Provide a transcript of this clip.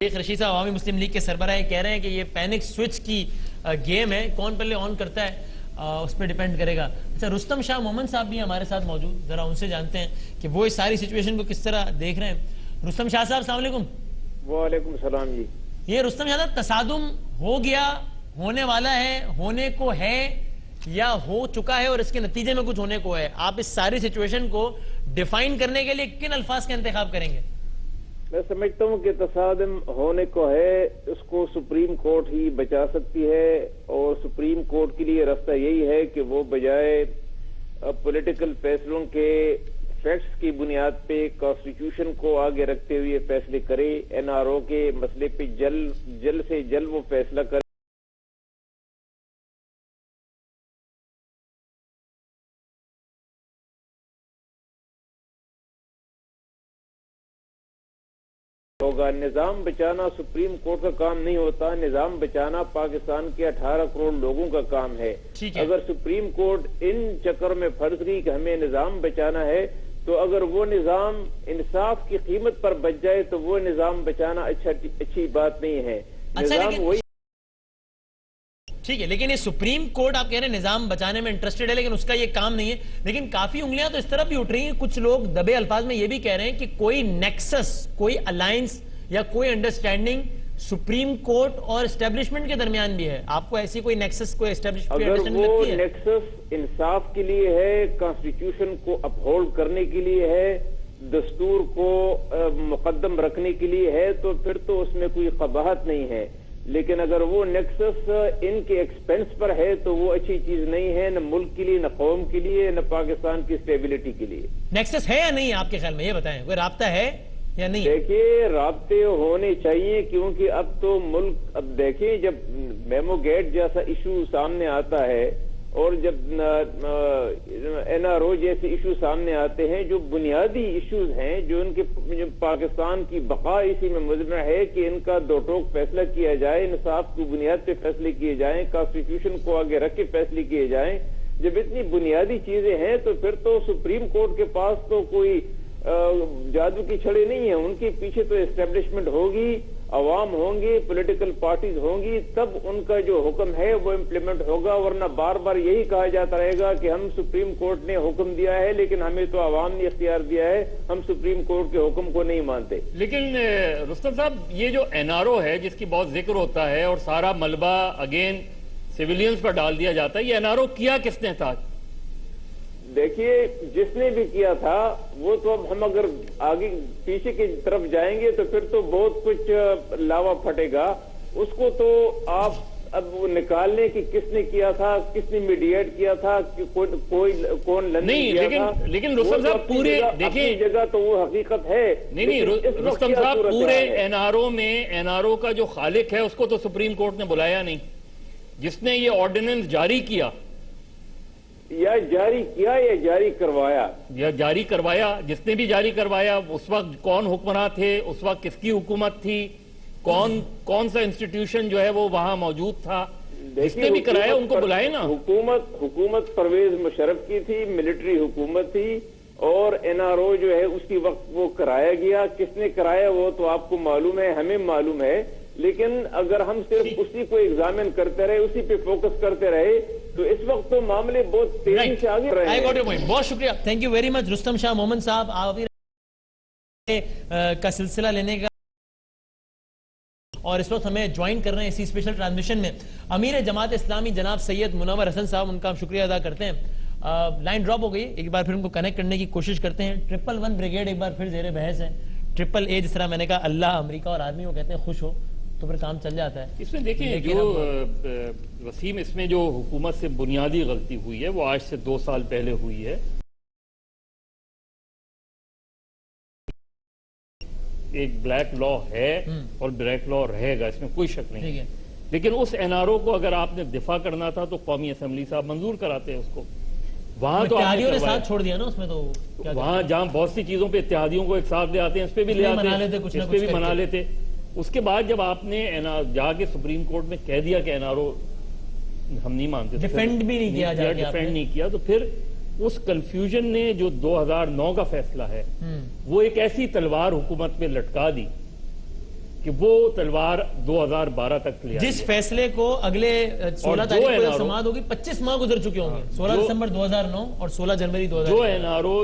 शेख रशीद साहब अवामी मुस्लिम लीग के सरबराह कह रहे हैं कि ये पैनिक स्विच की गेम है, कौन पहले ऑन करता है उस पर डिपेंड करेगा। अच्छा, रुस्तम शाह मोहम्मद साहब भी हमारे साथ मौजूद, जरा उनसे जानते हैं कि वो इस सारी सिचुएशन को किस तरह देख रहे हैं। रुस्तम शाह साहब अस्सलाम वालेकुम। वालेकुम सलाम जी। ये रुस्तम शाह साहब, तसादुम हो गया, होने वाला है, होने को है या हो चुका है और इसके नतीजे में कुछ होने को है, आप इस सारी सिचुएशन को डिफाइन करने के लिए किन अल्फाज का इंतखाब करेंगे? मैं समझता हूँ कि तसादुम होने को है, उसको सुप्रीम कोर्ट ही बचा सकती है और सुप्रीम कोर्ट के लिए रास्ता यही है कि वो बजाय पॉलिटिकल फैसलों के फैक्ट्स की बुनियाद पे कॉन्स्टिट्यूशन को आगे रखते हुए फैसले करे। एनआरओ के मसले पे जल्द से जल्द वो फैसला करे। होगा। निजाम बचाना सुप्रीम कोर्ट का काम नहीं होता, निजाम बचाना पाकिस्तान के 18 करोड़ लोगों का काम है। अगर सुप्रीम कोर्ट इन चक्कर में फंस गई कि हमें निजाम बचाना है, तो अगर वो निजाम इंसाफ की कीमत पर बच जाए तो वो निजाम बचाना अच्छी बात नहीं है। निजाम वही ठीक है, लेकिन ये सुप्रीम कोर्ट आप कह रहे हैं निजाम बचाने में इंटरेस्टेड है, लेकिन उसका ये काम नहीं है। लेकिन काफी उंगलियां तो इस तरफ भी उठ रही हैं, कुछ लोग दबे अल्फाज में ये भी कह रहे हैं कि कोई नेक्सस, कोई अलायंस या कोई अंडरस्टैंडिंग सुप्रीम कोर्ट और एस्टेब्लिशमेंट के दरमियान भी है। आपको ऐसी कोई नेक्सस, कोई एस्टेब्लिशमेंट अगर वो नेक्सस इंसाफ के लिए है, कॉन्स्टिट्यूशन को अपहोल्ड करने के लिए है, दस्तूर को मुकद्दम रखने के लिए है, तो फिर तो उसमें कोई कबाहत नहीं है। लेकिन अगर वो नेक्सस इनके एक्सपेंस पर है तो वो अच्छी चीज नहीं है, न मुल्क के लिए, न कौम के लिए, न पाकिस्तान की स्टेबिलिटी के लिए। नेक्सस है या नहीं आपके ख्याल में, ये बताएं, कोई राब्ता है या नहीं? देखिए, राब्ते होने चाहिए, क्योंकि अब तो मुल्क, अब देखिए, जब मेमो गेट जैसा इशू सामने आता है और जब एनआरओ जैसे इशू सामने आते हैं, जो बुनियादी इश्यूज हैं, जो इनके पाकिस्तान की बका इसी में मुज़मर है कि इनका दो टोक फैसला किया जाए, इंसाफ की बुनियाद पे फैसले किए जाएं, कॉन्स्टिट्यूशन को आगे रख के फैसले किए जाएं। जब इतनी बुनियादी चीजें हैं तो फिर तो सुप्रीम कोर्ट के पास तो कोई जादू की छड़ी नहीं है। उनके पीछे तो एस्टेब्लिशमेंट होगी, अवाम होंगे, पॉलिटिकल पार्टीज होंगी, तब उनका जो हुक्म है वो इम्प्लीमेंट होगा। वरना बार बार यही कहा जाता रहेगा कि हम सुप्रीम कोर्ट ने हुक्म दिया है, लेकिन हमें तो अवाम ने इख्तियार दिया है, हम सुप्रीम कोर्ट के हुक्म को नहीं मानते। लेकिन रुस्तम साहब, ये जो एनआरओ है जिसकी बहुत जिक्र होता है और सारा मलबा अगेन सिविलियंस पर डाल दिया जाता है, ये एनआरओ किया किसने था? देखिए, जिसने भी किया था वो तो, अब हम अगर आगे पीछे की तरफ जाएंगे तो फिर तो बहुत कुछ लावा फटेगा। उसको तो आप अब वो निकालने की किसने किया था, किसने मीडिएट किया था, कौन लंदन किया था, लेकिन रुस्तम साहब पूरे देखिए जगह तो वो हकीकत है। नहीं, रुस्तम साहब पूरे एनआरओ में एनआरओ का जो खालिक है उसको तो सुप्रीम कोर्ट ने बुलाया नहीं। जिसने ये ऑर्डिनेंस जारी किया या जारी किया या जारी करवाया, जिसने भी जारी करवाया, उस वक्त कौन हुक्मरान थे, उस वक्त किसकी हुकूमत थी, कौन सा इंस्टीट्यूशन जो है वो वहां मौजूद था, जिसने भी कराया उनको बुलाए ना। हुकूमत परवेज मुशर्रफ की थी, मिलिट्री हुकूमत थी, और एनआरओ जो है उसी वक्त वो कराया गया। किसने कराया वो तो आपको मालूम है, हमें मालूम है। लेकिन अगर हम सिर्फ उसी को एग्जामिन करते रहे, उसी पे फोकस करते रहे, तो इस वक्त तो मामले बहुत तेजी से आगे रहे हैं। बहुत शुक्रिया, thank you very much Rustam Shah Mohammad साहब, आप का सिलसिला लेने का। और इस वक्त हमें ज्वाइन कर रहे हैं इसी स्पेशल ट्रांसमिशन में अमीर जमात इस्लामी जनाब सैयद मुनव्वर हसन साहब, उनका हम शुक्रिया अदा करते हैं। लाइन ड्रॉप हो गई, एक बार फिर उनको कनेक्ट करने की कोशिश करते हैं। 111 ब्रिगेड एक बार फिर जेर बहस है। ट्रिपल ए, जिस तरह मैंने कहा, अल्लाह, अमेरिका और आदमी वो कहते हैं खुश हो तो फिर काम चल जाता है। इसमें देखिए, जो वसीम, इसमें जो हुकूमत से बुनियादी गलती हुई है वो आज से 2 साल पहले हुई है। एक ब्लैक लॉ है और ब्लैक लॉ रहेगा, इसमें कोई शक नहीं है। लेकिन उस एनआरओ को अगर आपने दिफा करना था तो कौमी असेंबली साहब मंजूर कराते हैं उसको। वहां तो आपने साथ छोड़ दिया ना उसमें, तो वहां जहां बहुत सी चीजों पे इत्तेहादियों को एक साथ ले आते हैं, इस पे भी ले आते हैं, इस पे भी मना लेते। उसके बाद जब आपने जाके सुप्रीम कोर्ट में कह दिया कि एनआरओ हम नहीं मानते, डिफेंड भी नहीं किया, डिफेंड नहीं किया, तो फिर उस कंफ्यूजन ने जो 2009 का फैसला है वो एक ऐसी तलवार हुकूमत पे लटका दी کہ وہ تلوار 2012 تک لیا جس فیصلے کو اگلے 16 تاریخ کو سماعت ہوگی 25 ماہ گزر چکے ہوں گے، 16 دسمبر 2009 اور 16 جنوری 2009 جو این آر او